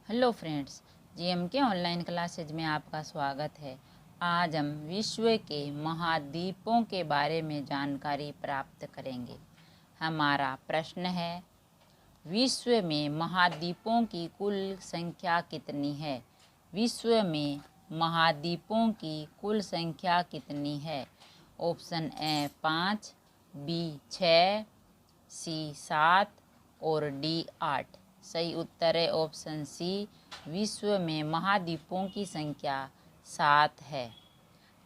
Hello friends, जीएमके online classes में आपका स्वागत है। आज हम विश्व के महाद्वीपों के बारे में जानकारी प्राप्त करेंगे। हमारा प्रश्न है, विश्व में महाद्वीपों की कुल संख्या कितनी है? विश्व में महाद्वीपों की कुल संख्या कितनी है? ऑप्शन ए 5, बी 6, सी 7 और डी 8। सही उत्तर है ऑप्शन सी। विश्व में महाद्वीपों की संख्या 7 है।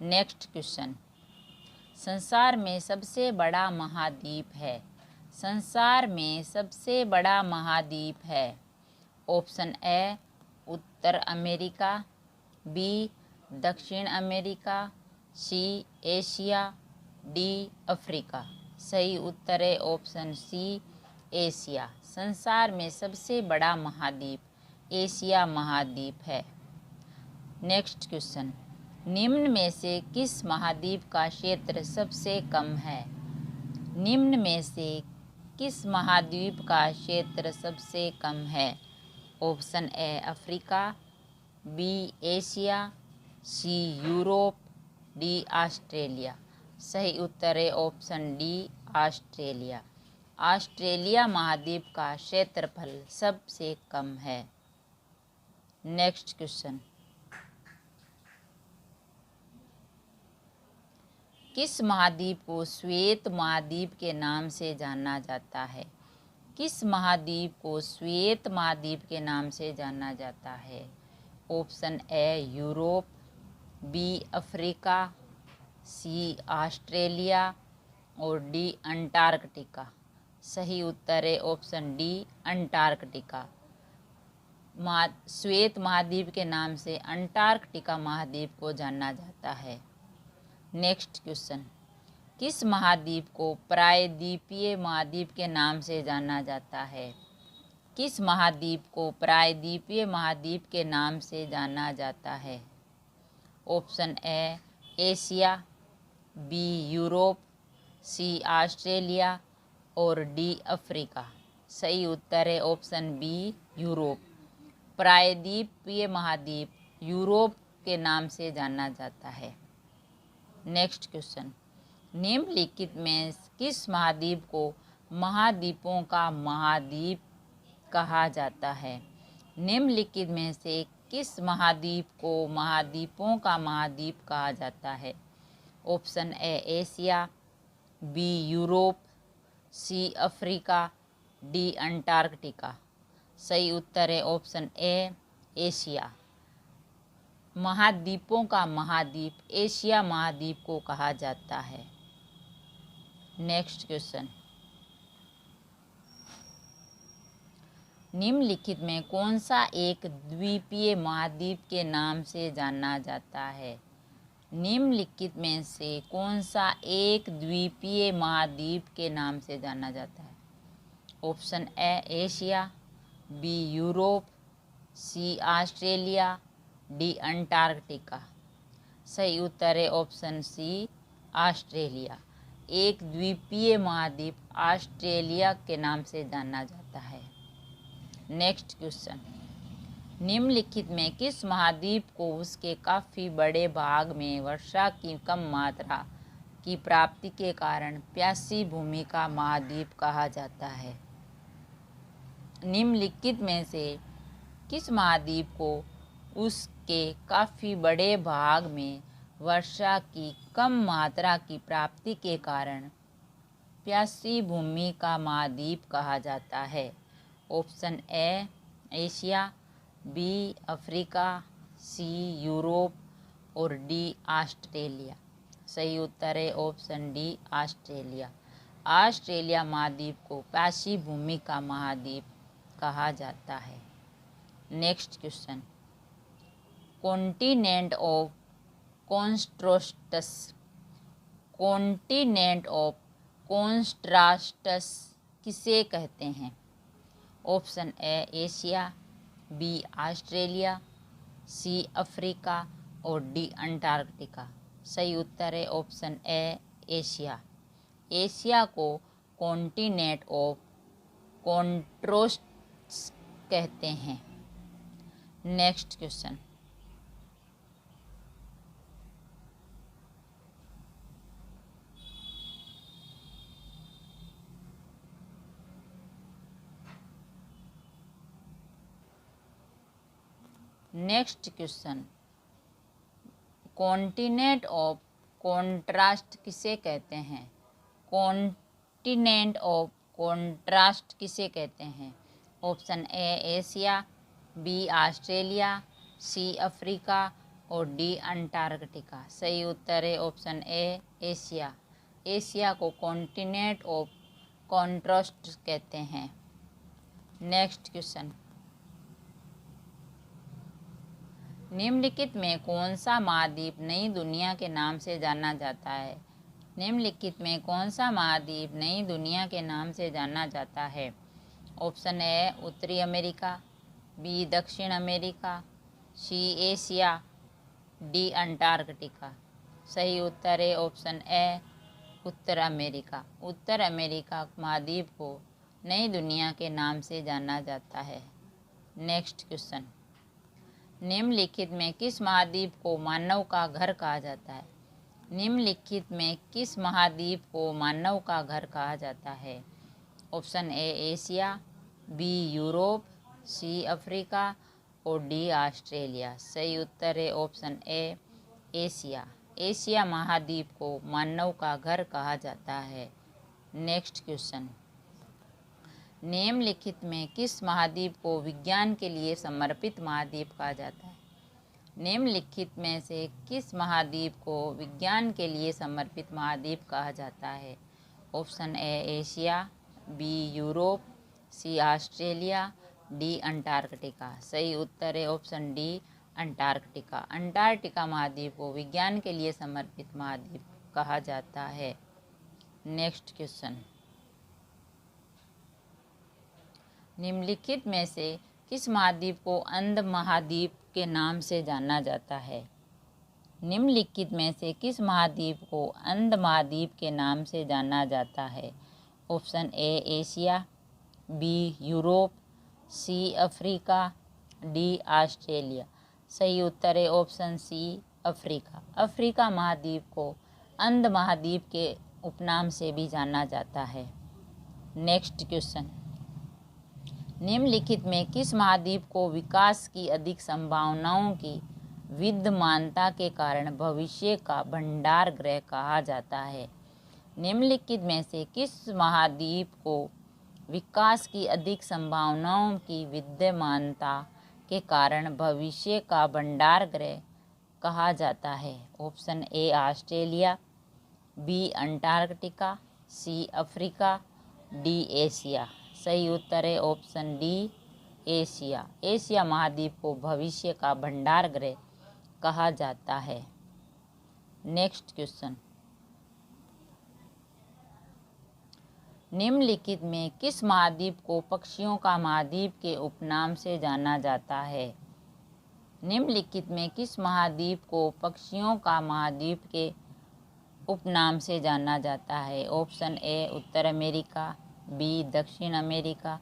नेक्स्ट क्वेश्चन, संसार में सबसे बड़ा महाद्वीप है? संसार में सबसे बड़ा महाद्वीप है। ऑप्शन ए उत्तर अमेरिका, बी दक्षिण America, C Asia, D Africa. सही उत्तर है ऑप्शन सी एशिया। संसार में सबसे बड़ा महाद्वीप एशिया महाद्वीप है। नेक्स्ट क्वेश्चन, निम्न में से किस महाद्वीप का क्षेत्र सबसे कम है? निम्न में से किस महाद्वीप का क्षेत्र सबसे कम है? Option A Africa, B Asia, C Europe, D Australia. सही उत्तर है ऑप्शन डी ऑस्ट्रेलिया। ऑस्ट्रेलिया महाद्वीप का क्षेत्रफल सबसे कम है। नेक्स्ट क्वेश्चन, किस महाद्वीप को श्वेत महाद्वीप के नाम से जाना जाता है? किस महाद्वीप को श्वेत महाद्वीप के नाम से जाना जाता है? Option A Europe, B Africa, C Australia और डी अंटार्कटिका। सही उत्तर है ऑप्शन डी अंटार्कटिका। श्वेत महाद्वीप के नाम से अंटार्कटिका महाद्वीप को जाना जाता है। नेक्स्ट क्वेश्चन, किस महाद्वीप को प्रायद्वीपीय महाद्वीप के नाम से जाना जाता है? किस महाद्वीप को प्रायद्वीपीय महाद्वीप के नाम से जाना जाता है? Option A Asia, B Europe, C Australia और डी अफ्रीका। सही उत्तर है ऑप्शन बी यूरोप। प्रायद्वीपीय महाद्वीप यूरोप के नाम से जाना जाता है। नेक्स्ट क्वेश्चन, निम्नलिखित में किस महाद्वीप को महाद्वीपों का महाद्वीप कहा जाता है? निम्नलिखित में से किस महाद्वीप को महाद्वीपों का महाद्वीप कहा जाता है? Option A Asia, B Europe, C Africa, D Antarctica. सही उत्तर है ऑप्शन ए एशिया। महाद्वीपों का महाद्वीप एशिया महाद्वीप को कहा जाता है। नेक्स्ट क्वेश्चन, निम्नलिखित में कौन सा एक द्वीपीय महाद्वीप के नाम से जाना जाता है? निम्नलिखित में से कौन सा एक द्वीपीय महाद्वीप के नाम से जाना जाता है? Option A Asia, B Europe, C Australia, D Antarctica. सही उत्तर है ऑप्शन सी ऑस्ट्रेलिया। एक द्वीपीय महाद्वीप ऑस्ट्रेलिया के नाम से जाना जाता है। नेक्स्ट क्वेश्चन, निम्नलिखित में किस महाद्वीप को उसके काफ़ी बड़े भाग में वर्षा की कम मात्रा की प्राप्ति के कारण प्यासी भूमि का महाद्वीप कहा जाता है? निम्नलिखित में से किस महाद्वीप को उसके काफ़ी बड़े भाग में वर्षा की कम मात्रा की प्राप्ति के कारण प्यासी भूमि का महाद्वीप कहा जाता है? Option A Asia, B Africa, C Europe और डी ऑस्ट्रेलिया। सही उत्तर है ऑप्शन डी ऑस्ट्रेलिया। ऑस्ट्रेलिया महाद्वीप को प्यासी भूमि का महाद्वीप कहा जाता है। Next question, continent of contrasts. Continent of contrasts किसे कहते हैं? Option A Asia, B Australia, C Africa और डी अंटार्कटिका। सही उत्तर है ऑप्शन ए एशिया। एशिया को कॉन्टिनेंट ऑफ कॉन्ट्रास्ट्स कहते हैं। Next question. Next question, continent of contrast किसे कहते हैं? कॉन्टिनेंट ऑफ कॉन्ट्रास्ट किसे कहते हैं? Option A Asia, B Australia, C Africa और डी अंटार्कटिका। सही उत्तर है ऑप्शन ए एशिया। एशिया को कॉन्टिनेंट ऑफ कॉन्ट्रास्ट कहते हैं। नेक्स्ट क्वेश्चन, निम्नलिखित में कौन सा महाद्वीप नई दुनिया के नाम से जाना जाता है? निम्नलिखित में कौन सा महाद्वीप नई दुनिया के नाम से जाना जाता है? ऑप्शन ए उत्तरी अमेरिका, बी दक्षिण America, C Asia, D Antarctica. सही उत्तर है ऑप्शन ए उत्तर अमेरिका। उत्तर अमेरिका महाद्वीप को नई दुनिया के नाम से जाना जाता है। नेक्स्ट क्वेश्चन, निम्नलिखित में किस महाद्वीप को मानव का घर कहा जाता है? निम्नलिखित में किस महाद्वीप को मानव का घर कहा जाता है? Option A Asia, B Europe, C Africa और डी ऑस्ट्रेलिया। सही उत्तर है ऑप्शन ए एशिया। एशिया महाद्वीप को मानव का घर कहा जाता है। नेक्स्ट क्वेश्चन, निम्नलिखित में किस महाद्वीप को विज्ञान के लिए समर्पित महाद्वीप कहा जाता है? निम्नलिखित में से किस महाद्वीप को विज्ञान के लिए समर्पित महाद्वीप कहा जाता है? Option A Asia, B Europe, C Australia, D Antarctica. सही उत्तर है ऑप्शन डी अंटार्कटिका। अंटार्कटिका महाद्वीप को विज्ञान के लिए समर्पित महाद्वीप कहा जाता है। नेक्स्ट क्वेश्चन, निम्नलिखित में से किस महाद्वीप को अंध महाद्वीप के नाम से जाना जाता है? निम्नलिखित में से किस महाद्वीप को अंध महाद्वीप के नाम से जाना जाता है? Option A Asia, B Europe, C Africa, D Australia. सही उत्तर है ऑप्शन सी अफ्रीका। अफ्रीका महाद्वीप को अंध महाद्वीप के उपनाम से भी जाना जाता है। नेक्स्ट क्वेश्चन, निम्नलिखित में किस महाद्वीप को विकास की अधिक संभावनाओं की विद्यमानता के कारण भविष्य का भंडार गृह कहा जाता है? निम्नलिखित में से किस महाद्वीप को विकास की अधिक संभावनाओं की विद्यमानता के कारण भविष्य का भंडार गृह कहा जाता है? Option A Australia, B Antarctica, C Africa, D Asia. सही उत्तर है ऑप्शन डी एशिया। एशिया महाद्वीप को भविष्य का भंडार गृह कहा जाता है। नेक्स्ट क्वेश्चन, निम्नलिखित में किस महाद्वीप को पक्षियों का महाद्वीप के उपनाम से जाना जाता है? निम्नलिखित में किस महाद्वीप को पक्षियों का महाद्वीप के उपनाम से जाना जाता है? ऑप्शन ए उत्तर अमेरिका, बी दक्षिण America,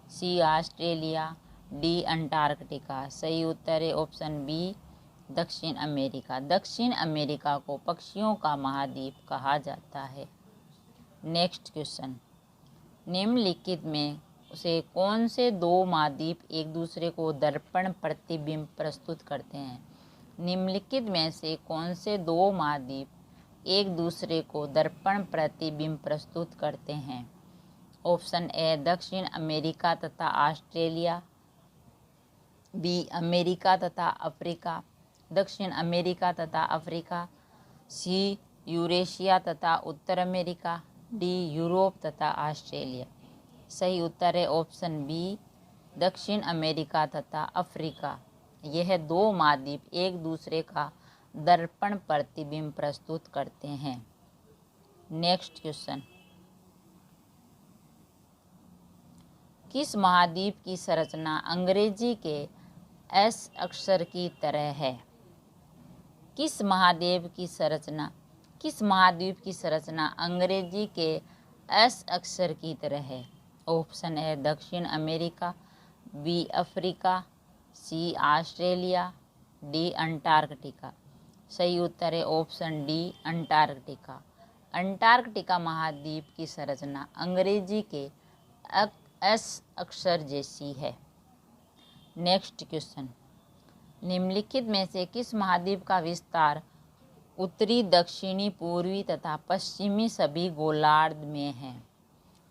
C Australia, D Antarctica. सही उत्तर है ऑप्शन बी दक्षिण अमेरिका। दक्षिण अमेरिका को पक्षियों का महाद्वीप कहा जाता है। नेक्स्ट क्वेश्चन, निम्नलिखित में से कौन से दो महाद्वीप एक दूसरे को दर्पण प्रतिबिंब प्रस्तुत करते हैं? निम्नलिखित में से कौन से दो महाद्वीप एक दूसरे को दर्पण प्रतिबिंब प्रस्तुत करते हैं? ऑप्शन ए दक्षिण अमेरिका तथा ऑस्ट्रेलिया, बी अमेरिका तथा अफ्रीका, दक्षिण अमेरिका तथा अफ्रीका, सी यूरेशिया तथा उत्तर अमेरिका, डी यूरोप तथा ऑस्ट्रेलिया। सही उत्तर है ऑप्शन बी दक्षिण अमेरिका तथा अफ्रीका। यह दो महाद्वीप एक दूसरे का दर्पण प्रतिबिंब प्रस्तुत करते हैं। नेक्स्ट क्वेश्चन, किस महाद्वीप की संरचना अंग्रेजी के एस अक्षर की तरह है? किस महाद्वीप की संरचना अंग्रेजी के एस अक्षर की तरह है? ऑप्शन ए दक्षिण America, B Africa, C Australia, D Antarctica. सही उत्तर है ऑप्शन डी अंटार्कटिका। अंटार्कटिका महाद्वीप की संरचना अंग्रेजी के एस अक्षर जैसी है। नेक्स्ट क्वेश्चन, निम्नलिखित में से किस महाद्वीप का विस्तार उत्तरी, दक्षिणी, पूर्वी तथा पश्चिमी सभी गोलार्ध में है?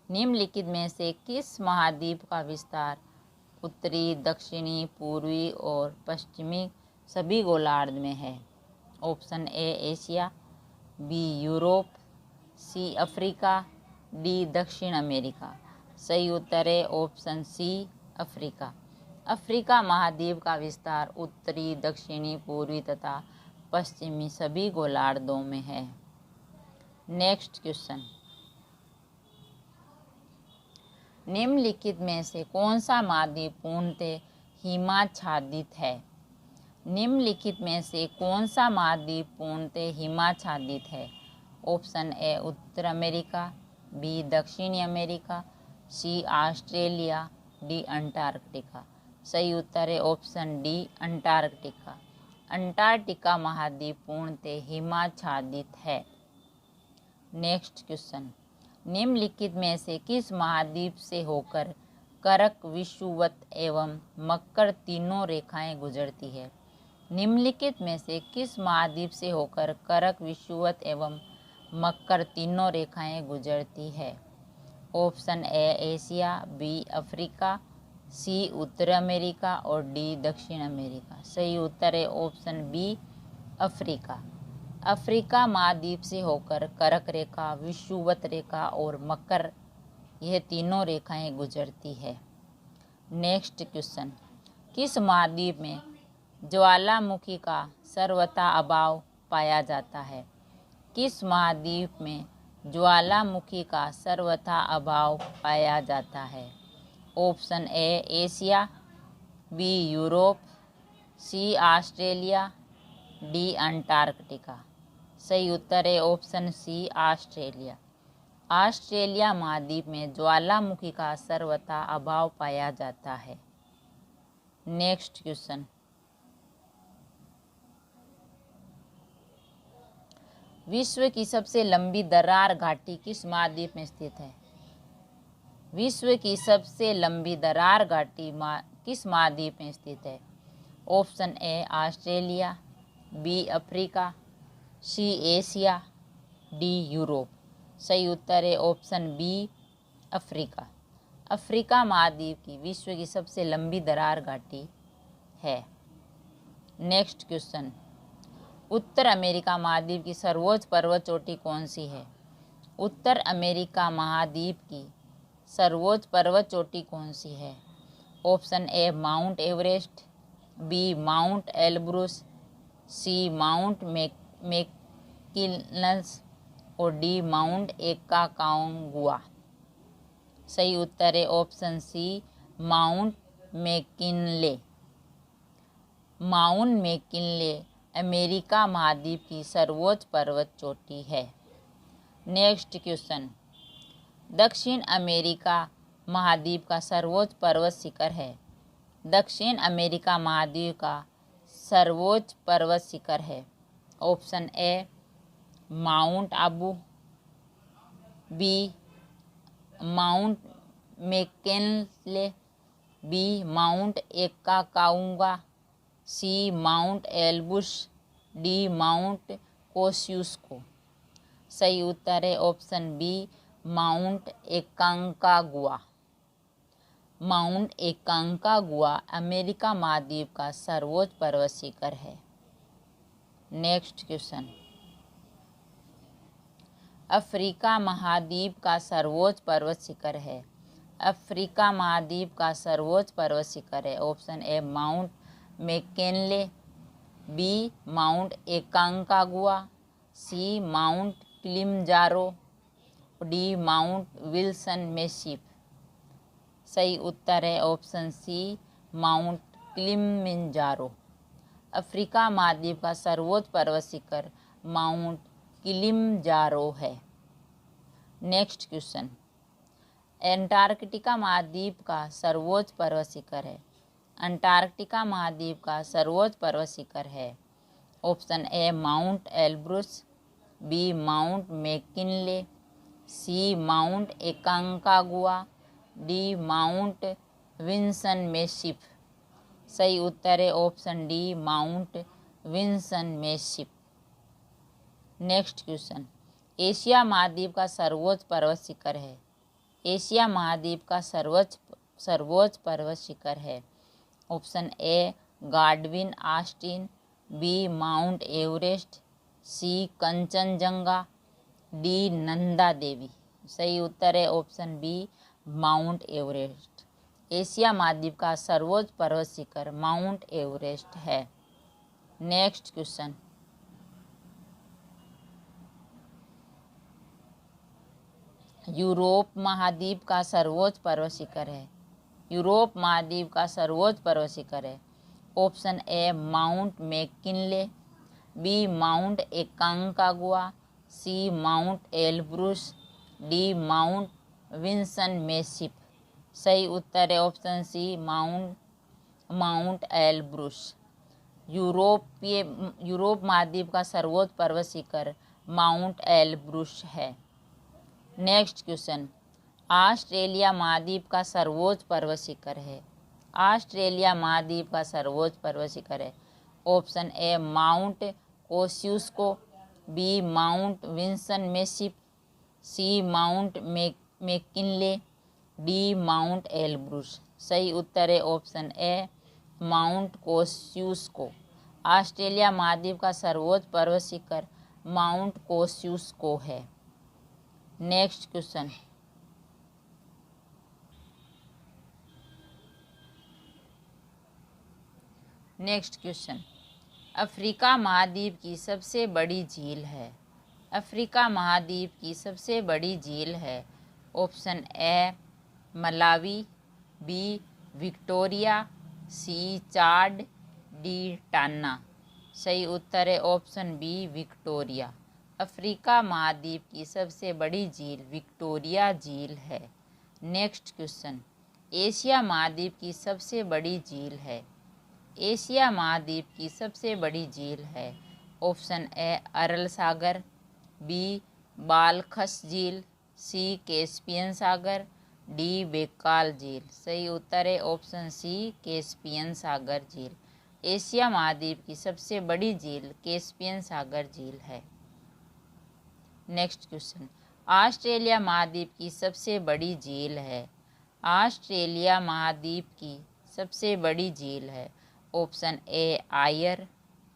निम्नलिखित में से किस महाद्वीप का विस्तार उत्तरी, दक्षिणी, पूर्वी और पश्चिमी सभी गोलार्ध में है? Option A Asia, B Europe, C Africa, D दक्षिण अमेरिका। सही उत्तर है ऑप्शन सी अफ्रीका। अफ्रीका महाद्वीप का विस्तार उत्तरी, दक्षिणी, पूर्वी तथा पश्चिमी सभी गोलार्धों में है। नेक्स्ट क्वेश्चन, निम्नलिखित में से कौन सा महाद्वीप पूर्णतः हिमाच्छादित है? निम्नलिखित में से कौन सा महाद्वीप पूर्णतः हिमाच्छादित है? ऑप्शन ए उत्तर अमेरिका, बी दक्षिणी America, C Australia, D Antarctica. सही उत्तर है ऑप्शन डी अंटार्कटिका। अंटार्कटिका महाद्वीप पूर्णतः हिमाच्छादित है। नेक्स्ट क्वेश्चन, निम्नलिखित में से किस महाद्वीप से होकर करक, विषुवत एवं मकर तीनों रेखाएं गुजरती है? निम्नलिखित में से किस महाद्वीप से होकर करक, विषुवत एवं मकर तीनों रेखाएं गुजरती है? Option A Asia, B Africa, C उत्तर अमेरिका और डी दक्षिण अमेरिका। सही उत्तर है ऑप्शन बी अफ्रीका। अफ्रीका महाद्वीप से होकर करक रेखा, विषुवत रेखा और मकर, यह तीनों रेखाएं गुजरती है। नेक्स्ट क्वेश्चन, किस महाद्वीप में ज्वालामुखी का सर्वथा अभाव पाया जाता है? किस महाद्वीप में ज्वालामुखी का सर्वथा अभाव पाया जाता है? Option A Asia, B Europe, C Australia, D Antarctica. सही उत्तर है ऑप्शन सी ऑस्ट्रेलिया। ऑस्ट्रेलिया महाद्वीप में ज्वालामुखी का सर्वथा अभाव पाया जाता है। नेक्स्ट क्वेश्चन, विश्व की सबसे लंबी दरार घाटी किस महाद्वीप में स्थित है? विश्व की सबसे लंबी दरार घाटी किस महाद्वीप में स्थित है? Option A Australia, B Africa, C Asia, D Europe. सही उत्तर है ऑप्शन बी अफ्रीका। अफ्रीका महाद्वीप की विश्व की सबसे लंबी दरार घाटी है। नेक्स्ट क्वेश्चन, उत्तर अमेरिका महाद्वीप की सर्वोच्च पर्वत चोटी कौन सी है? उत्तर अमेरिका महाद्वीप की सर्वोच्च पर्वत चोटी कौन सी है? Option A Mount Everest, B Mount Elbrus, C Mount McKinley और डी माउंट एकाकांगुआ। सही उत्तर है option C Mount McKinley. Mount McKinley America महाद्वीप की सर्वोच्च पर्वत चोटी है। नेक्स्ट क्वेश्चन, दक्षिण अमेरिका महाद्वीप का सर्वोच्च पर्वत शिखर है? दक्षिण अमेरिका महाद्वीप का सर्वोच्च पर्वत शिखर है। Option A Mount Abu, B Mount McKinley, B Mount Aconcagua, C Mount Elbrus, D Mount Kosciuszko. सही उत्तर है option B Mount Aconcagua. Mount Aconcagua America महाद्वीप का सर्वोच्च पर्वत शिखर है। नेक्स्ट क्वेश्चन, अफ्रीका महाद्वीप का सर्वोच्च पर्वत शिखर है? अफ्रीका महाद्वीप का सर्वोच्च पर्वत शिखर है। Option A Mount McKinley, B Mount Aconcagua, C Mount Kilimanjaro, D Mount Wilson Massif. सही उत्तर है option C Mount Kilimanjaro. Africa महाद्वीप का सर्वोच्च पर्वत शिखर माउंट किलिमंजारो है। नेक्स्ट क्वेश्चन, एंटार्कटिका महाद्वीप का सर्वोच्च पर्वत शिखर है? अंटार्कटिका महाद्वीप का सर्वोच्च पर्वत शिखर है? Option A Mount Elbrus, B Mount McKinley, C Mount Aconcagua, D Mount Vinson Massif. सही उत्तर है option D Mount Vinson Massif. Next question, Asia महाद्वीप का सर्वोच्च पर्वत शिखर है? एशिया महाद्वीप का सर्वोच्च पर्वत शिखर है? Option A Godwin Austen, B Mount Everest, C Kanchenjunga, D Nanda Devi. सही उत्तर है option B Mount Everest. Asia महाद्वीप का सर्वोच्च पर्वत शिखर माउंट एवरेस्ट है। नेक्स्ट क्वेश्चन, यूरोप महाद्वीप का सर्वोच्च पर्वत शिखर है? यूरोप महाद्वीप का सर्वोच्च पर्वत शिखर है? Option A Mount McKinley, B Mount Aconcagua, C Mount Elbrus, D Mount Vinson Massif. सही उत्तर है option C Mount Elbrus. Europe महाद्वीप का सर्वोच्च पर्वत शिखर माउंट एल्ब्रुस है। नेक्स्ट क्वेश्चन, ऑस्ट्रेलिया महाद्वीप का सर्वोच्च पर्वत शिखर है? ऑस्ट्रेलिया महाद्वीप का सर्वोच्च पर्वत शिखर है? Option A Mount Kosciuszko, B Mount Vinson Massif, C Mount McKinley, D Mount Elbrus. सही उत्तर है option A Mount Kosciuszko. Australia महाद्वीप का सर्वोच्च पर्वत शिखर माउंट कोस्युस्को है। नेक्स्ट क्वेश्चन, अफ्रीका महाद्वीप की सबसे बड़ी झील है? अफ्रीका महाद्वीप की सबसे बड़ी झील है? Option A Malawi, B Victoria, C Chad, D Tana. सही उत्तर है ऑप्शन बी विक्टोरिया। अफ्रीका महाद्वीप की सबसे बड़ी झील विक्टोरिया झील है। नेक्स्ट क्वेश्चन, एशिया महाद्वीप की सबसे बड़ी झील है? एशिया महाद्वीप की सबसे बड़ी झील है? ऑप्शन ए अरल सागर, बी बालखस झील, सी कैस्पियन सागर, डी बेकाल झील। सही उत्तर है ऑप्शन सी कैस्पियन सागर झील। एशिया महाद्वीप की सबसे बड़ी झील कैस्पियन सागर झील है। नेक्स्ट क्वेश्चन, ऑस्ट्रेलिया महाद्वीप की सबसे बड़ी झील है? ऑस्ट्रेलिया महाद्वीप की सबसे बड़ी झील है? Option A Eyre,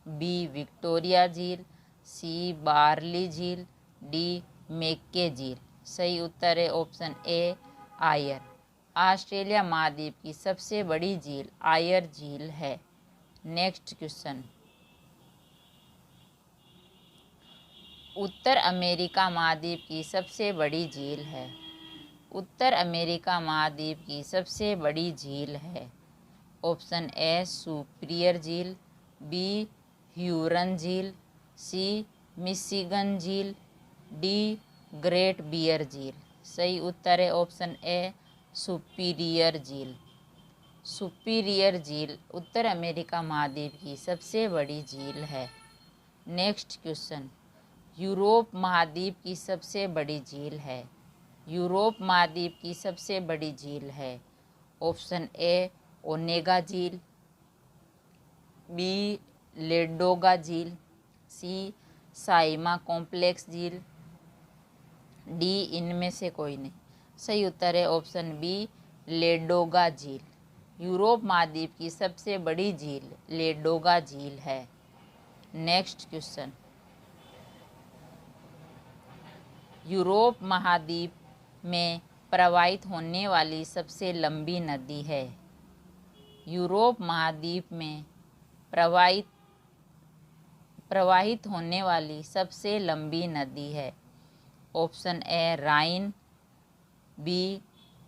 B Victoria झील, सी बार्ली झील, डी मेक्के झील। सही उत्तर है ऑप्शन ए आयर। ऑस्ट्रेलिया महाद्वीप की सबसे बड़ी झील आयर झील है। नेक्स्ट क्वेश्चन, उत्तर अमेरिका महाद्वीप की सबसे बड़ी झील है? उत्तर अमेरिका महाद्वीप की सबसे बड़ी झील है? ऑप्शन ए सुपीरियर झील, बी ह्यूरन झील, सी मिशिगन झील, डी ग्रेट बियर झील। सही उत्तर है ऑप्शन ए सुपीरियर झील। सुपीरियर झील उत्तर अमेरिका महाद्वीप की सबसे बड़ी झील है। नेक्स्ट क्वेश्चन, यूरोप महाद्वीप की सबसे बड़ी झील है? यूरोप महाद्वीप की सबसे बड़ी झील है? ऑप्शन ए ओनेगा झील, बी लेडोगा झील, सी साइमा कॉम्प्लेक्स झील, डी इनमें से कोई नहीं। सही उत्तर है ऑप्शन बी लेडोगा झील। यूरोप महाद्वीप की सबसे बड़ी झील लेडोगा झील है। नेक्स्ट क्वेश्चन, यूरोप महाद्वीप में प्रवाहित होने वाली सबसे लंबी नदी है? यूरोप महाद्वीप में प्रवाहित होने वाली सबसे लंबी नदी है? Option A Rhine, B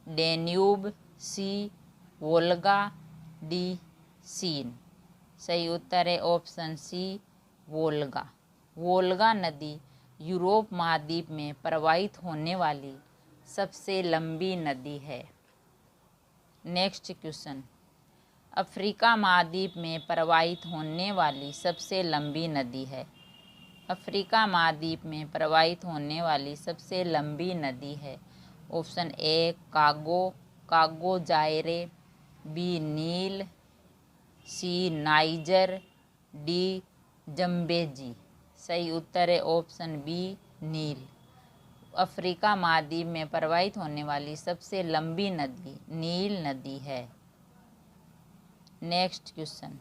Danube, C Volga, D Seine. सही उत्तर है ऑप्शन सी वोल्गा। वोल्गा नदी यूरोप महाद्वीप में प्रवाहित होने वाली सबसे लंबी नदी है। नेक्स्ट क्वेश्चन, अफ्रीका महाद्वीप में प्रवाहित होने वाली सबसे लंबी नदी है। अफ्रीका महाद्वीप में प्रवाहित होने वाली सबसे लंबी नदी है। ऑप्शन ए कागो Zaire, B Nile, C Niger, D Zambezi. सही उत्तर है ऑप्शन बी नील। अफ्रीका महाद्वीप में प्रवाहित होने वाली सबसे लंबी नदी नील नदी है। नेक्स्ट क्वेश्चन,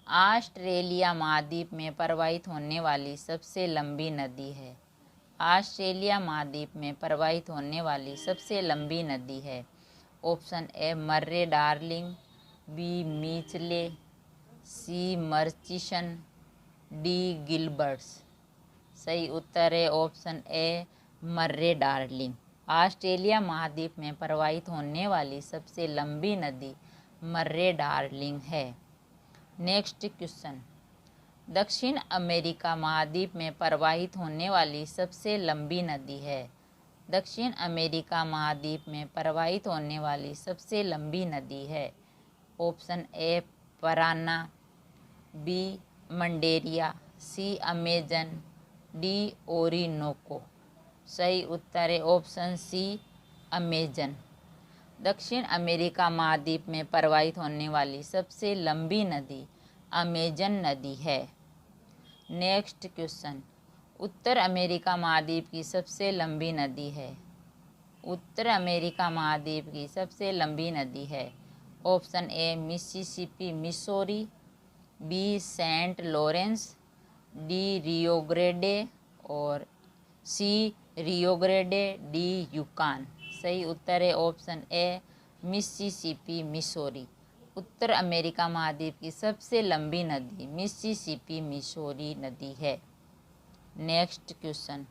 ऑस्ट्रेलिया महाद्वीप में प्रवाहित होने वाली सबसे लंबी नदी है। ऑस्ट्रेलिया महाद्वीप में प्रवाहित होने वाली सबसे लंबी नदी है। Option A Murray Darling, B Mitchell, C Murchison, D Gilberts. सही उत्तर है option A Murray Darling. Australia महाद्वीप में प्रवाहित होने वाली सबसे लंबी नदी मर्रे डार्लिंग है। नेक्स्ट क्वेश्चन, दक्षिण अमेरिका महाद्वीप में प्रवाहित होने वाली सबसे लंबी नदी है। दक्षिण अमेरिका महाद्वीप में प्रवाहित होने वाली सबसे लंबी नदी है। Option A Parana, B Madeira, C Amazon, D Orinoco. सही उत्तर है ऑप्शन सी अमेजन। दक्षिण अमेरिका महाद्वीप में प्रवाहित होने वाली सबसे लंबी नदी अमेजन नदी है। नेक्स्ट क्वेश्चन, उत्तर अमेरिका महाद्वीप की सबसे लंबी नदी है। उत्तर अमेरिका महाद्वीप की सबसे लंबी नदी है। Option A Mississippi Missouri, be sent Lawrence, D Rio grade A और सी रियो ग्रेडे, डी यूकान। सही उत्तर है ऑप्शन ए मिसिसिपी मिसौरी। उत्तर अमेरिका महाद्वीप की सबसे लंबी नदी मिसिसिपी मिसौरी नदी है। नेक्स्ट क्वेश्चन,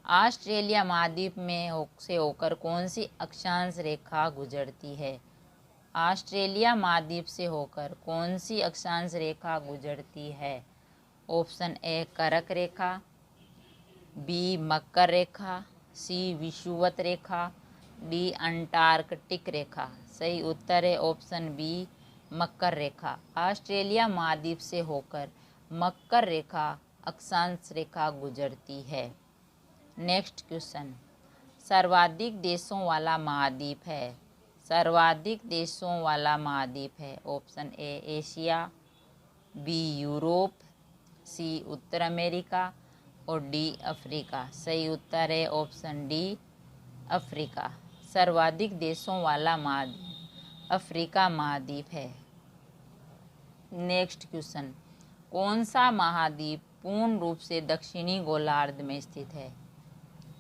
ऑस्ट्रेलिया महाद्वीप में से होकर कौन सी अक्षांश रेखा गुजरती है। ऑस्ट्रेलिया महाद्वीप से होकर कौन सी अक्षांश रेखा गुजरती है। ऑप्शन ए कर्क रेखा, बी मकर रेखा, सी विषुवत रेखा, डी अंटार्कटिक रेखा। सही उत्तर है ऑप्शन बी मकर रेखा। ऑस्ट्रेलिया महाद्वीप से होकर मकर रेखा अक्षांश रेखा गुजरती है। नेक्स्ट क्वेश्चन, सर्वाधिक देशों वाला महाद्वीप है। सर्वाधिक देशों वाला महाद्वीप है। Option A Asia, B Europe, C उत्तर अमेरिका और डी अफ्रीका। सही उत्तर है ऑप्शन डी अफ्रीका। सर्वाधिक देशों वाला महाद्वीप अफ्रीका महाद्वीप है। नेक्स्ट क्वेश्चन, कौन सा महाद्वीप पूर्ण रूप से दक्षिणी गोलार्ध में स्थित है।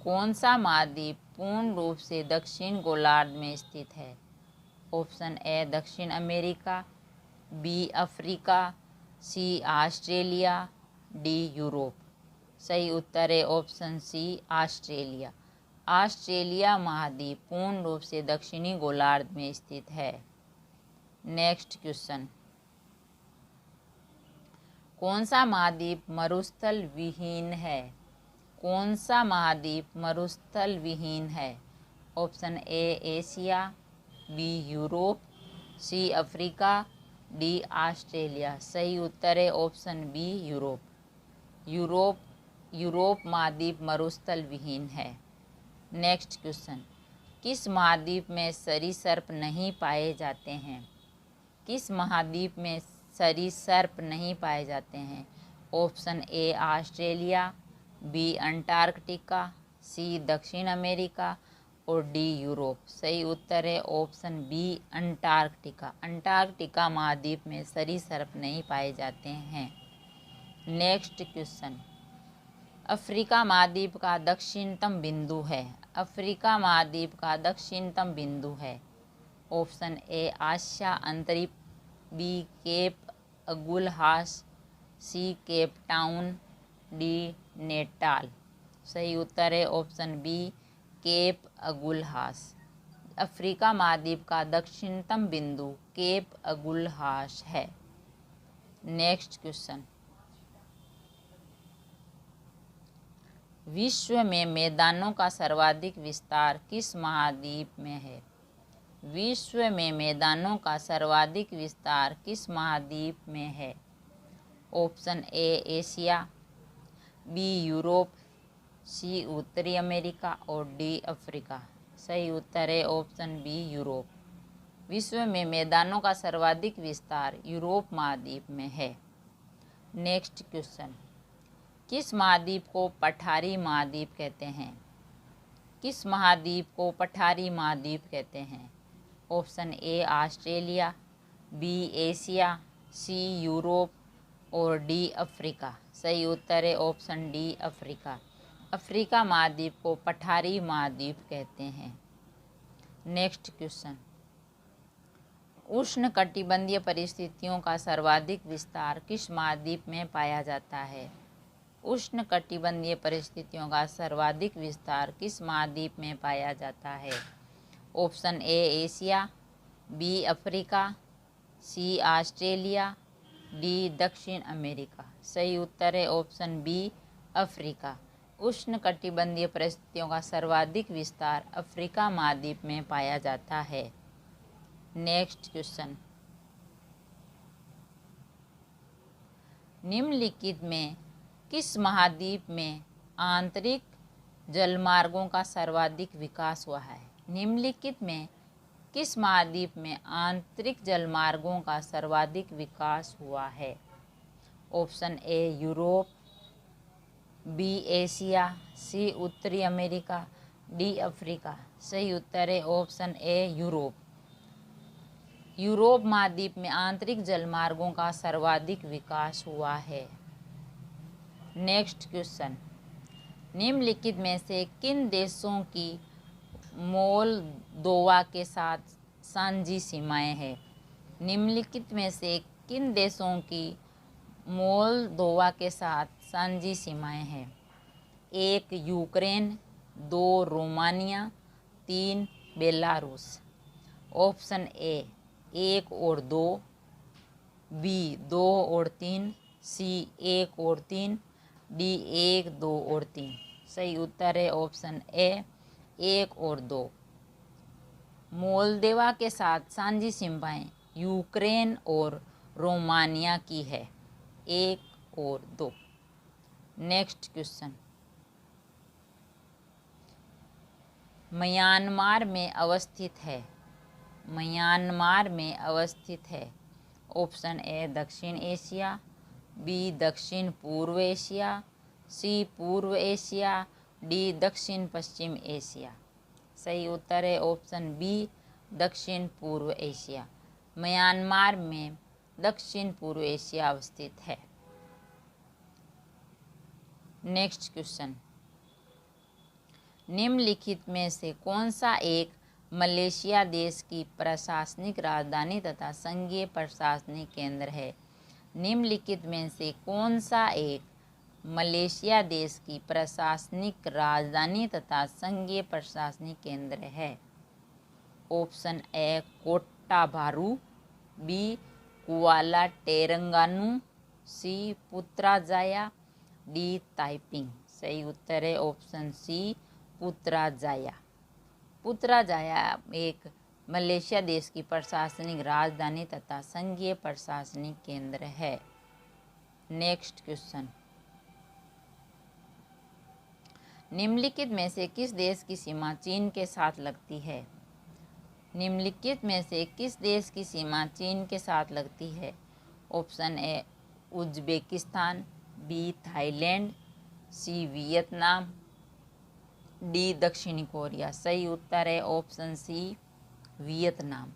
कौन सा महाद्वीप पूर्ण रूप से दक्षिण गोलार्ध में स्थित है। ऑप्शन ए दक्षिण America, B Africa, C Australia, D Europe. सही उत्तर है ऑप्शन सी ऑस्ट्रेलिया। ऑस्ट्रेलिया महाद्वीप पूर्ण रूप से दक्षिणी गोलार्ध में स्थित है। नेक्स्ट क्वेश्चन, कौन सा महाद्वीप मरुस्थल विहीन है। कौन सा महाद्वीप मरुस्थल विहीन है। Option A Asia, B Europe, C Africa, D Australia. सही उत्तर है ऑप्शन बी यूरोप। यूरोप महाद्वीप मरुस्थल विहीन है। नेक्स्ट क्वेश्चन, किस महाद्वीप में सरीसृप नहीं पाए जाते हैं। किस महाद्वीप में सरीसृप नहीं पाए जाते हैं। Option A Australia, B Antarctica, C दक्षिण अमेरिका और डी यूरोप। सही उत्तर है ऑप्शन बी अंटार्कटिका। अंटार्कटिका महाद्वीप में सरीसृप नहीं पाए जाते हैं। नेक्स्ट क्वेश्चन, अफ्रीका महाद्वीप का दक्षिणतम बिंदु है। अफ्रीका महाद्वीप का दक्षिणतम बिंदु है। ऑप्शन ए आसिया अंतरिप, B Cape Agulhas, C Cape Town, D Natal. सही उत्तर है option B Cape Agulhas. Africa महाद्वीप का दक्षिणतम बिंदु केप अगुलहास है। नेक्स्ट क्वेश्चन, विश्व में मैदानों का सर्वाधिक विस्तार किस महाद्वीप में है? विश्व में मैदानों का सर्वाधिक विस्तार किस महाद्वीप में है? Option A Asia, B Europe, C उत्तरी अमेरिका और डी अफ्रीका। सही उत्तर है ऑप्शन बी यूरोप। विश्व में मैदानों का सर्वाधिक विस्तार यूरोप महाद्वीप में है। नेक्स्ट क्वेश्चन, किस महाद्वीप को पठारी महाद्वीप कहते हैं? किस महाद्वीप को पठारी महाद्वीप कहते हैं? Option A Australia, B Asia, C Europe और डी अफ्रीका। सही उत्तर है ऑप्शन डी अफ्रीका। अफ्रीका महाद्वीप को पठारी महाद्वीप कहते हैं। नेक्स्ट क्वेश्चन, उष्णकटिबंधीय परिस्थितियों का सर्वाधिक विस्तार किस महाद्वीप में पाया जाता है? उष्णकटिबंधीय परिस्थितियों का सर्वाधिक विस्तार किस महाद्वीप में पाया जाता है? Option A Asia, B Africa, C Australia, D दक्षिण अमेरिका। सही उत्तर है ऑप्शन बी अफ्रीका। उष्णकटिबंधीय परिस्थितियों का सर्वाधिक विस्तार अफ्रीका महाद्वीप में पाया जाता है। नेक्स्ट क्वेश्चन, निम्नलिखित में किस महाद्वीप में आंतरिक जलमार्गों का सर्वाधिक विकास हुआ है? निम्नलिखित में किस महाद्वीप में आंतरिक जलमार्गों का सर्वाधिक विकास हुआ है? Option A Europe, B Asia, C उत्तरी अमेरिका, डी अफ्रीका। सही उत्तर है ऑप्शन ए यूरोप। यूरोप महाद्वीप में आंतरिक जलमार्गों का सर्वाधिक विकास हुआ है। नेक्स्ट क्वेश्चन, निम्नलिखित में से किन देशों की मोल्दोवा के साथ साझी सीमाएं हैं? निम्नलिखित में से किन देशों की मोल्दोवा के साथ साझी सीमाएं हैं? 1 Ukraine, 2 Romania, 3 Belarus. Option A 1 और 2, बी 2 और 3, सी 1 और 3, डी 1, 2 और 3। सही उत्तर है ऑप्शन ए 1 और 2। मोल्दोवा के साथ साझी सीमाएं यूक्रेन और रोमानिया की है, 1 और 2। नेक्स्ट क्वेश्चन, म्यांमार में अवस्थित है। म्यांमार में अवस्थित है। ऑप्शन ए दक्षिण एशिया, बी दक्षिण पूर्व एशिया, सी पूर्व एशिया, डी दक्षिण पश्चिम एशिया। सही उत्तर है ऑप्शन बी दक्षिण पूर्व एशिया। म्यांमार में दक्षिण पूर्व एशिया अवस्थित है। नेक्स्ट क्वेश्चन, निम्नलिखित में से कौन सा एक मलेशिया देश की प्रशासनिक राजधानी तथा संघीय प्रशासनिक केंद्र है? निम्नलिखित में से कौन सा एक मलेशिया देश की प्रशासनिक राजधानी तथा संघीय प्रशासनिक केंद्र है? Option A Kota Bharu, B Kuala Terengganu, C Putrajaya, D Taiping. सही उत्तर है ऑप्शन सी पुत्राजाया। पुत्राजाया एक मलेशिया देश की प्रशासनिक राजधानी तथा संघीय प्रशासनिक केंद्र है। नेक्स्ट क्वेश्चन, निम्नलिखित में से किस देश की सीमा चीन के साथ लगती है? निम्नलिखित में से किस देश की सीमा चीन के साथ लगती है? Option A Uzbekistan, B Thailand, C Vietnam, D दक्षिणी कोरिया। सही उत्तर है ऑप्शन सी वियतनाम।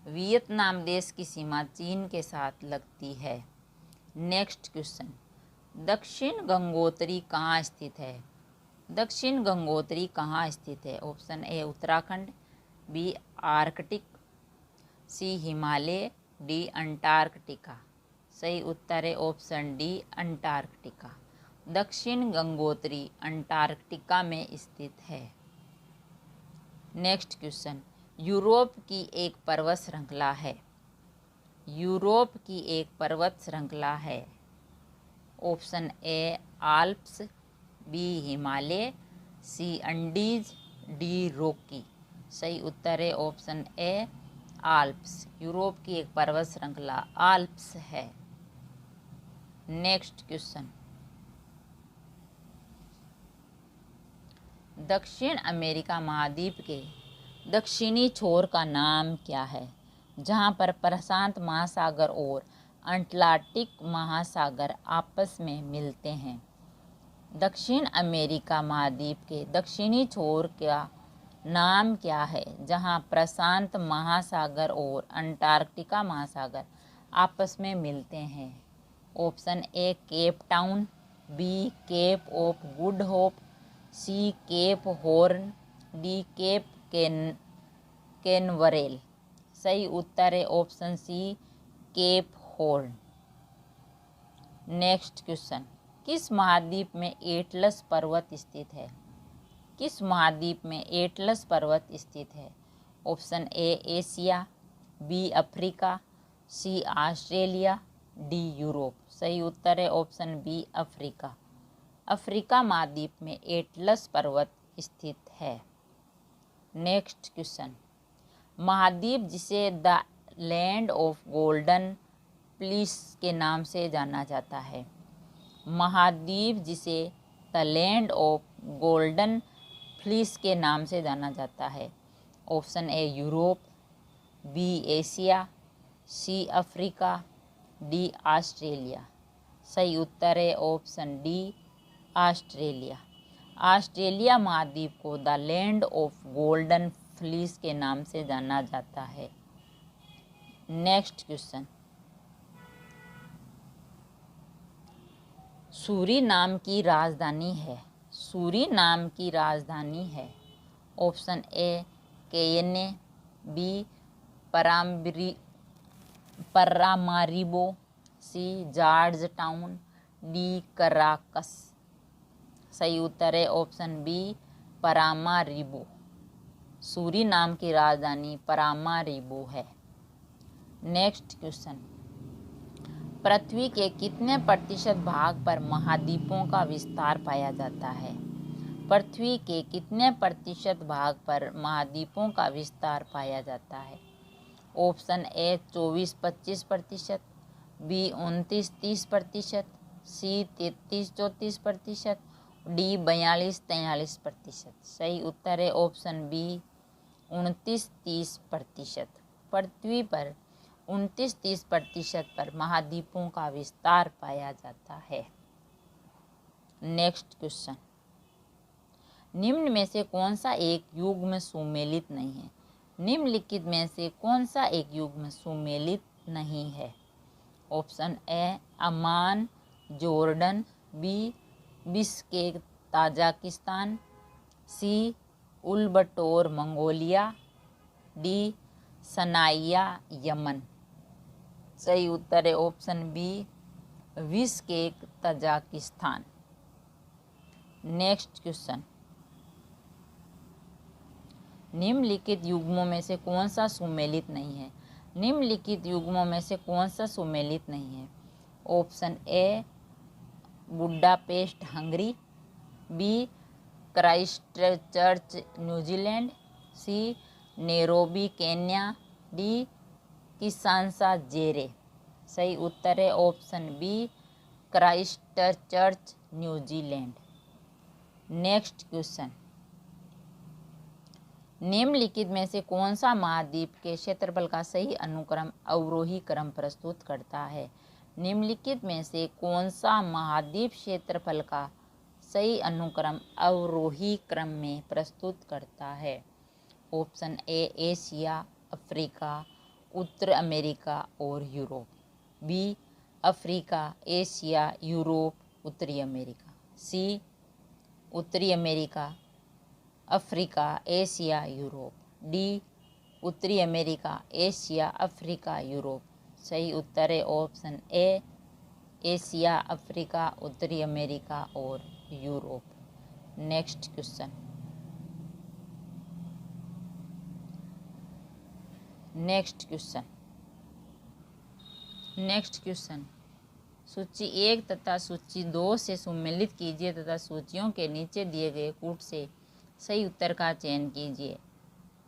वियतनाम देश की सीमा चीन के साथ लगती है। नेक्स्ट क्वेश्चन, दक्षिण गंगोत्री कहाँ स्थित है? दक्षिण गंगोत्री कहाँ स्थित है? Option A Uttarakhand, B Arctic, C Himalaya, D Antarctica. सही उत्तर है ऑप्शन डी अंटार्कटिका। दक्षिण गंगोत्री अंटार्कटिका में स्थित है। नेक्स्ट क्वेश्चन, यूरोप की एक पर्वत श्रृंखला है। यूरोप की एक पर्वत श्रृंखला है। Option A Alps, B Himalaya, C Andes, D Rocky. सही उत्तर है ऑप्शन ए आल्प्स। यूरोप की एक पर्वत श्रृंखला आल्प्स है। नेक्स्ट क्वेश्चन, दक्षिण अमेरिका महाद्वीप के दक्षिणी छोर का नाम क्या है, जहां पर प्रशांत महासागर और अटलांटिक महासागर आपस में मिलते हैं? दक्षिण अमेरिका महाद्वीप के दक्षिणी छोर का नाम क्या है, जहां प्रशांत महासागर और अंटार्कटिका महासागर आपस में मिलते हैं? Option A Cape Town, B Cape of Good Hope, C Cape Horn, D Cape Canaveral. सही उत्तर है option C Cape Horn. Next question, किस महाद्वीप में एटलस पर्वत स्थित है? किस महाद्वीप में एटलस पर्वत स्थित है? Option A Asia, B Africa, C Australia, D Europe. सही उत्तर है ऑप्शन बी अफ्रीका। अफ्रीका महाद्वीप में एटलस पर्वत स्थित है। नेक्स्ट क्वेश्चन, महाद्वीप जिसे the land of golden fleece के नाम से जाना जाता है? महाद्वीप जिसे the land of golden fleece के नाम से जाना जाता है? Option A Europe, B Asia, C Africa, D Australia. सही उत्तर है ऑप्शन डी ऑस्ट्रेलिया। ऑस्ट्रेलिया महाद्वीप को the land of golden fleece के नाम से जाना जाता है। नेक्स्ट क्वेश्चन, सूरीनाम की राजधानी है? सूरीनाम की राजधानी है? Option A Cayenne, B Paramaribo, C George Town, D Caracas. सही उत्तर है ऑप्शन बी परामारिबो। सूरीनाम की राजधानी परामारिबो है। नेक्स्ट क्वेश्चन, पृथ्वी के कितने प्रतिशत भाग पर महाद्वीपों का विस्तार पाया जाता है? पृथ्वी के कितने प्रतिशत भाग पर महाद्वीपों का विस्तार पाया जाता है? Option A 24-25%, B 29-30%, C 33-34%, D 42-43%। सही उत्तर है ऑप्शन बी 29-30%। पृथ्वी पर 29-30% पर महाद्वीपों का विस्तार पाया जाता है। नेक्स्ट क्वेश्चन, निम्न में से कौन सा एक युग्म सुमेलित नहीं है? निम्नलिखित में से कौन सा एक युग्म सुमेलित नहीं है? Option A Amman Jordan, B Bishkek Tajikistan, C Ulaanbaatar Mongolia, D Sanaa Yemen. सही उत्तर है option B Bishkek Tajikistan. Next question, निम्नलिखित युग्मों में से कौन सा सुमेलित नहीं है? निम्नलिखित युग्मों में से कौन सा सुमेलित नहीं है? Option A Budapest Hungary, B Christchurch New Zealand, C Nairobi Kenya, D Kinshasa Zaire. सही उत्तर है option B Christchurch New Zealand. Next question, निम्नलिखित में से कौन सा महाद्वीप के क्षेत्रफल का सही अनुक्रम अवरोही क्रम प्रस्तुत करता है? निम्नलिखित में से कौन सा महाद्वीप क्षेत्रफल का सही अनुक्रम अवरोही क्रम में प्रस्तुत करता है? ऑप्शन ए एशिया, अफ्रीका, उत्तर अमेरिका और Europe, B Africa, Asia, Europe, उत्तरी अमेरिका, सी उत्तरी America, Africa, Asia, Europe, D उत्तरी अमेरिका, एशिया, अफ्रीका, यूरोप। सही उत्तर है ऑप्शन ए एशिया, अफ्रीका, उत्तरी अमेरिका और यूरोप। नेक्स्ट क्वेश्चन, सूची 1 तथा सूची 2 से सम्मिलित कीजिए तथा सूचियों के नीचे दिए गए कूट से सही उत्तर का चयन कीजिए।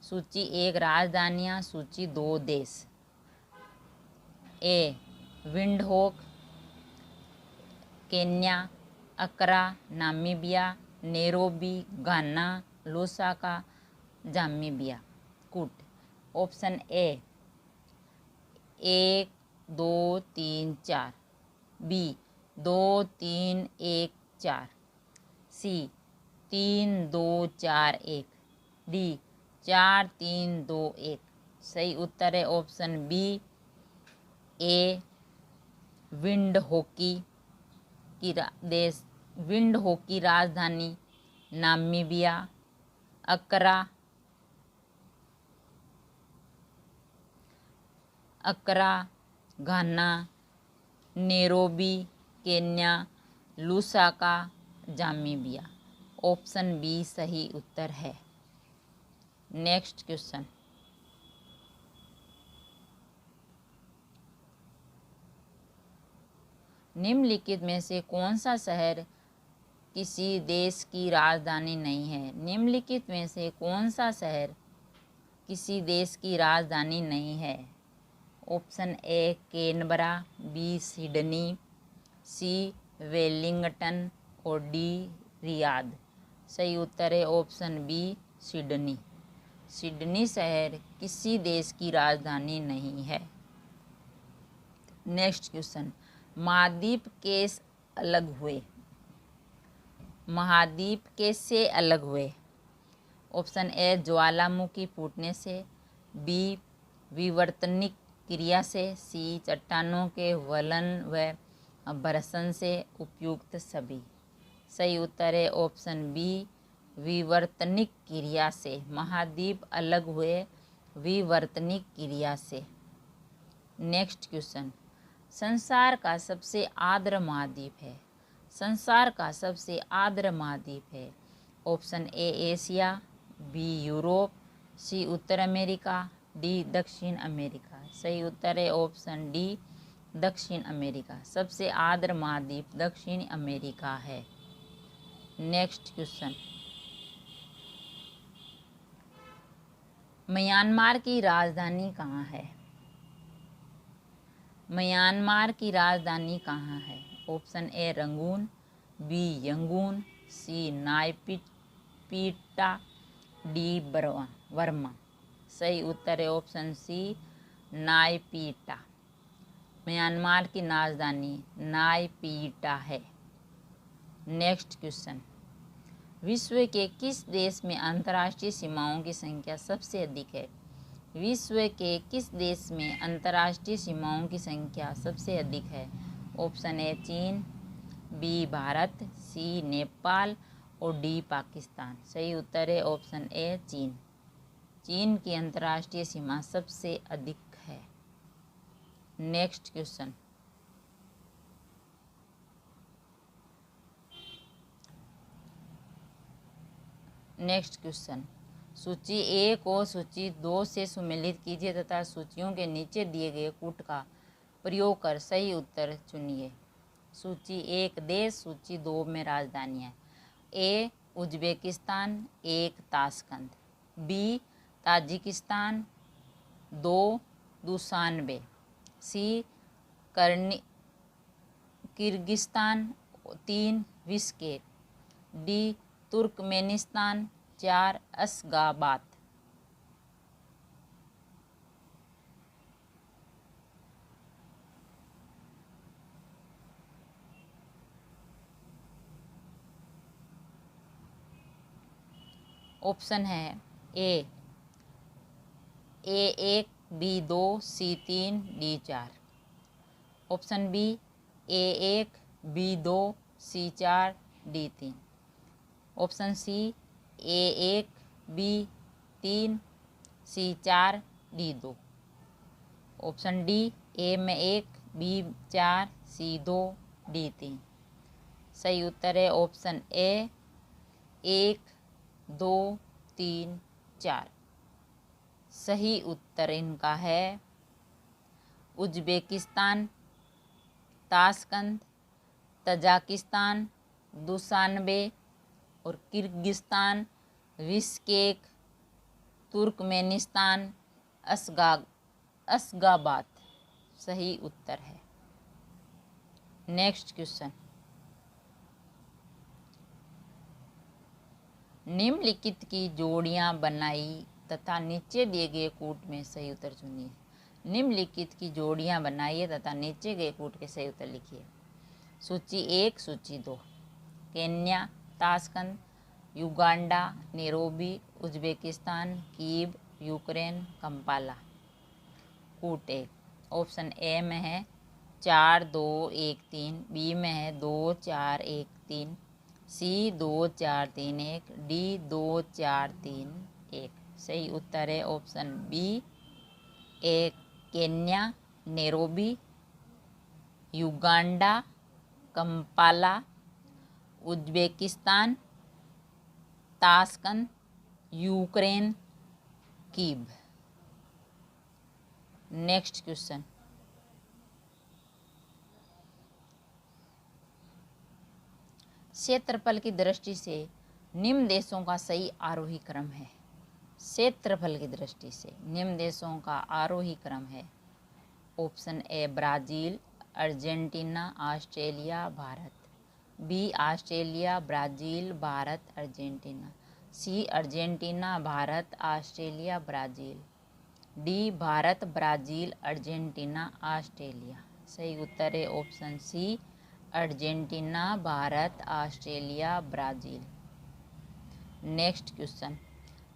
सूची 1 राजधानियाँ, सूची 2 देश। A Windhoek Kenya, Accra Namibia, Nairobi Ghana, Lusaka Zambia. कूट option A 1 2 3 4, B 2 3 1 4, C 3 2 4 1, D 4 3 2 1। सही उत्तर है ऑप्शन बी ए विंडहोकी विंडहोकी राजधानी Namibia, Accra Ghana, Nairobi Kenya, Lusaka Zambia. Option B सही उत्तर है। नेक्स्ट क्वेश्चन, निम्नलिखित में से कौन सा शहर किसी देश की राजधानी नहीं है? निम्नलिखित में से कौन सा शहर किसी देश की राजधानी नहीं है? Option A Canberra, B Sydney, C Wellington और डी रियाद। सही उत्तर है ऑप्शन बी सिडनी। सिडनी शहर किसी देश की राजधानी नहीं है। नेक्स्ट क्वेश्चन, महाद्वीप कैसे अलग हुए? महाद्वीप कैसे अलग हुए? ऑप्शन ए ज्वालामुखी फूटने से, बी विवर्तनिक क्रिया से, सी चट्टानों के वलन व बरसन से, उपयुक्त सभी। सही उत्तर है ऑप्शन बी विवर्तनिक क्रिया से। महाद्वीप अलग हुए विवर्तनिक क्रिया से। नेक्स्ट क्वेश्चन, संसार का सबसे आर्द्र महाद्वीप है? संसार का सबसे आर्द्र महाद्वीप है। Option A Asia, B Europe, C उत्तर अमेरिका, डी दक्षिण अमेरिका। सही उत्तर है ऑप्शन डी दक्षिण अमेरिका। सबसे आर्द्र महाद्वीप दक्षिण अमेरिका है। नेक्स्ट क्वेश्चन, म्यांमार की राजधानी कहाँ है? म्यांमार की राजधानी कहाँ है? Option A Rangoon, B Yangon, C Naypyidaw, D Burma. सही उत्तर है ऑप्शन सी नायपीटा। म्यांमार की राजधानी नायपीटा है। नेक्स्ट क्वेश्चन, विश्व के किस देश में अंतर्राष्ट्रीय सीमाओं की संख्या सबसे अधिक है? विश्व के किस देश में अंतर्राष्ट्रीय सीमाओं की संख्या सबसे अधिक है? ऑप्शन ए चीन, बी भारत, सी नेपाल और डी पाकिस्तान। सही उत्तर है ऑप्शन ए चीन। चीन की अंतर्राष्ट्रीय सीमा सबसे अधिक है। नेक्स्ट क्वेश्चन, सूची 1 और सूची 2 से सम्मिलित कीजिए तथा सूचियों के नीचे दिए गए कूट का प्रयोग कर सही उत्तर चुनिए। सूची 1 देश, सूची 2 में राजधानियाँ। A Uzbekistan, 1 Tashkent, B Tajikistan, 2 Dushanbe, C Kyrgyzstan, 3 Bishkek, D Turkmenistan, 4 Ashgabat. Option है A 1, B 2, C 3, D 4। Option B A 1, B 2, C 4, D 3। Option C A 1, B 3, C 4, D 2। Option D A में 1, B 4, सी 2, D 3। सही उत्तर है option A 1, 2, 3, 4। सही उत्तर इनका है Uzbekistan, Tashkent, Tajikistan, Dushanbe और Kyrgyzstan, Bishkek, Turkmenistan, Ashgabat सही उत्तर है। नेक्स्ट क्वेश्चन, निम्नलिखित की जोड़ियां बनाई तथा नीचे दिए गए कूट में सही उत्तर चुनिए। निम्नलिखित की जोड़ियां बनाइए तथा नीचे गए कूट के सही उत्तर लिखिए। सूची 1, सूची 2, Kenya, Tashkent, Uganda, Nairobi, Uzbekistan, Kyiv, Ukraine, Kampala. कूट 1, ऑप्शन ए में है 4 2 1 3, बी में है 2 4 1 3, सी 2 4 3 1, डी 2 4 3 1। सही उत्तर है option B, A Kenya, Nairobi, Uganda, Kampala, Uzbekistan, Tashkent, Ukraine, Kiev. Next question, क्षेत्रफल की दृष्टि से निम्न देशों का सही आरोही क्रम है। क्षेत्रफल की दृष्टि से निम्न देशों का आरोही क्रम है। Option A Brazil, Argentina, Australia, Bharat. B Australia, Brazil, Bharat, Argentina. C Argentina, Bharat, Australia, Brazil. D Bharat, Brazil, Argentina, Australia. सही उत्तर है option C, Argentina, Bharat, Australia, Brazil. Next question,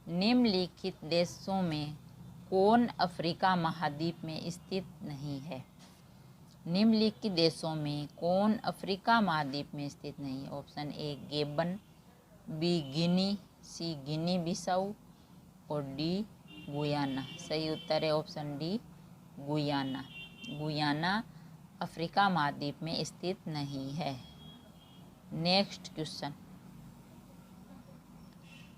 निम्नलिखित देशों में कौन अफ्रीका महाद्वीप में स्थित नहीं है। निम्नलिखित देशों में कौन अफ्रीका महाद्वीप में स्थित नहीं है। ऑप्शन ए गेबन, बी गिनी, सी गिनी बिसाऊ और डी गुयाना। सही उत्तर है option D, Guyana. Guyana Africa महाद्वीप में स्थित नहीं है। नेक्स्ट क्वेश्चन,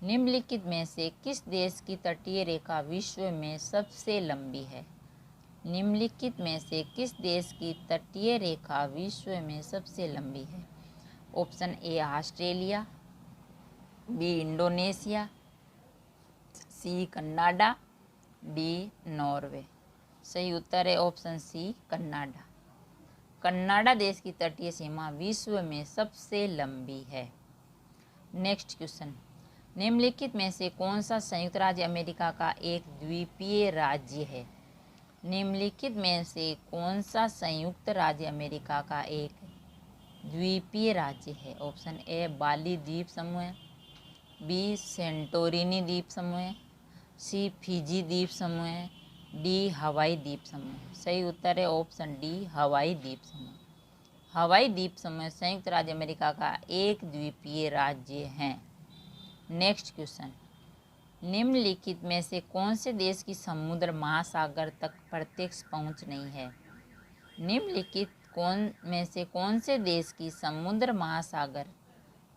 निम्नलिखित में से किस देश की तटीय रेखा विश्व में सबसे लंबी है। निम्नलिखित में से किस देश की तटीय रेखा विश्व में सबसे लंबी है। Option A Australia, B Indonesia, C Canada, D Norway. सही उत्तर है ऑप्शन सी कनाडा। कनाडा देश की तटीय सीमा विश्व में सबसे लंबी है। नेक्स्ट क्वेश्चन, निम्नलिखित में से कौन सा संयुक्त राज्य अमेरिका का एक द्वीपीय राज्य है। निम्नलिखित में से कौन सा संयुक्त राज्य अमेरिका का एक द्वीपीय राज्य है। ऑप्शन ए बाली द्वीप समूह, बी सेंटोरिनी द्वीप समूह, सी फिजी द्वीप समूह, डी हवाई द्वीप समूह। सही उत्तर है ऑप्शन डी, हवाई द्वीप समूह। हवाई द्वीप समूह संयुक्त राज्य अमेरिका का एक द्वीपीय राज्य है। नेक्स्ट क्वेश्चन, निम्नलिखित में से कौन से देश की समुद्र महासागर तक प्रत्यक्ष पहुंच नहीं है। निम्नलिखित कौन से देश की समुद्र महासागर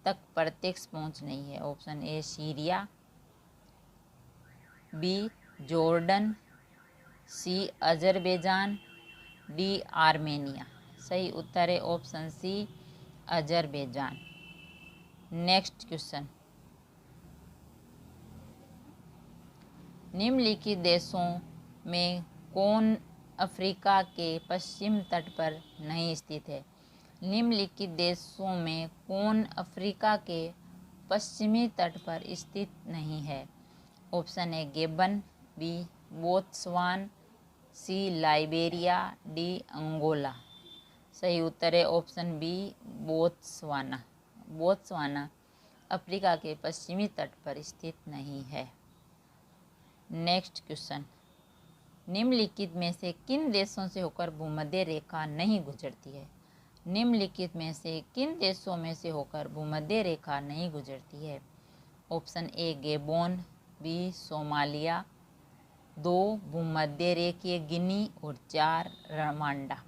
तक प्रत्यक्ष पहुंच नहीं है। Option A Syria, B Jordan, C Azerbaijan, D Armenia. सही उत्तर है option C, Azerbaijan. Next question, निम्नलिखित देशों में कौन अफ्रीका के पश्चिम तट पर नहीं स्थित है। निम्नलिखित देशों में कौन अफ्रीका के पश्चिमी तट पर स्थित नहीं है। Option A Gabon, B Botswana, C Liberia, D Angola. सही उत्तर है option B, Botswana. Botswana Africa के पश्चिमी तट पर स्थित नहीं है। नेक्स्ट क्वेश्चन, निम्नलिखित में से किन देशों से होकर भूमध्य रेखा नहीं गुजरती है। निम्नलिखित में से किन देशों में से होकर भूमध्य रेखा नहीं गुजरती है। Option A Gabon, B Somalia, 2 भूमध्य रेखीय गिनी और 4 रवांडा।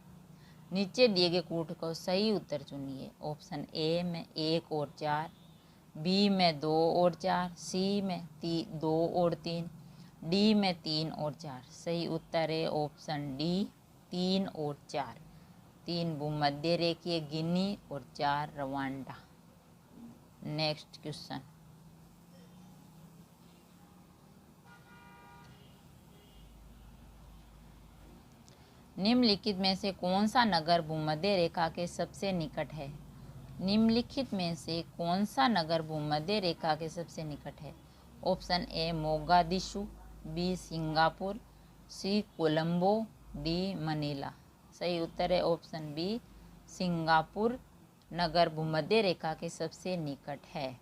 नीचे दिए गए कूट को सही उत्तर चुनिए। ऑप्शन ए में 1 और 4, बी में 2 और 4, सी में 2 और 3, डी में 3 और 4। सही उत्तर है ऑप्शन डी, 3 और 4। 3 भूमध्य रेखीय गिनी और 4 रवांडा। नेक्स्ट क्वेश्चन, निम्नलिखित में से कौन सा नगर भूमध्य रेखा के सबसे निकट है? निम्नलिखित में से कौन सा नगर भूमध्य रेखा के सबसे निकट है? Option A Mogadishu, B Singapore, C Colombo, D Manila. सही उत्तर है ऑप्शन बी सिंगापुर नगर भूमध्य रेखा के सबसे निकट है।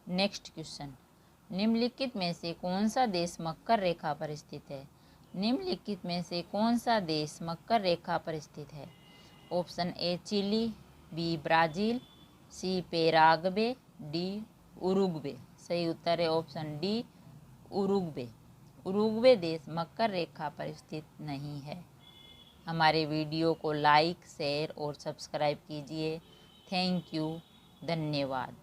नेक्स्ट क्वेश्चन, निम्नलिखित में से कौन सा देश मकर रेखा पर स्थित है? निम्नलिखित में से कौन सा देश मकर रेखा पर स्थित है? Option A Chile, B Brazil, C Paraguay, D Uruguay. सही उत्तर है ऑप्शन डी उरुग्वे। उरुग्वे देश मकर रेखा पर स्थित नहीं है। हमारे वीडियो को लाइक, शेयर और सब्सक्राइब कीजिए। थैंक यू, धन्यवाद।